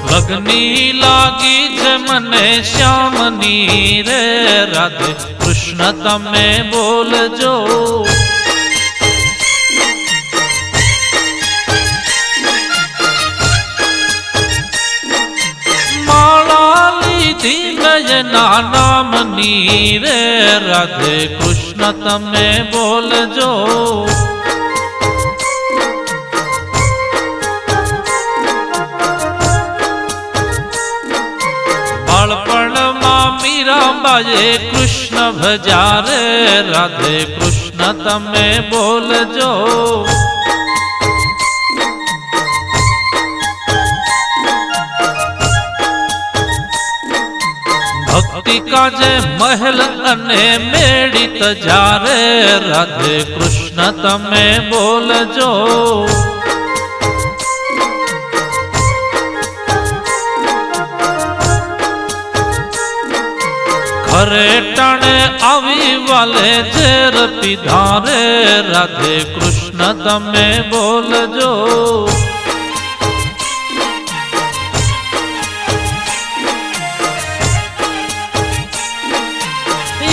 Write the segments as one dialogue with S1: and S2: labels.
S1: लगनी लागी छे मने श्यामनी रे राधे कृष्ण तमे बोलजो। माला लीधी नयना नामनी रे राधे कृष्ण तमे बोलजो। मीराबाए कृष्ण भजारे राधे कृष्ण तमे बोलजो। भक्ति काजे महल अने मेड़ी तजारे राधे कृष्ण तमे बोलजो। घरे टाणे आवी वाले झेर पीधारे राधे कृष्ण तमे बोलजो।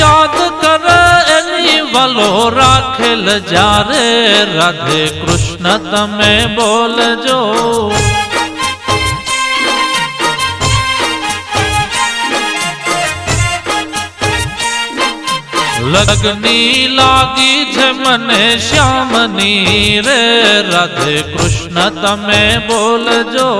S1: याद कर एनी वालो राखेल जारे राधे कृष्ण तमे बोलजो। लगनी लागी छे मने श्यामनी रे राधे कृष्ण तमे बोलजो।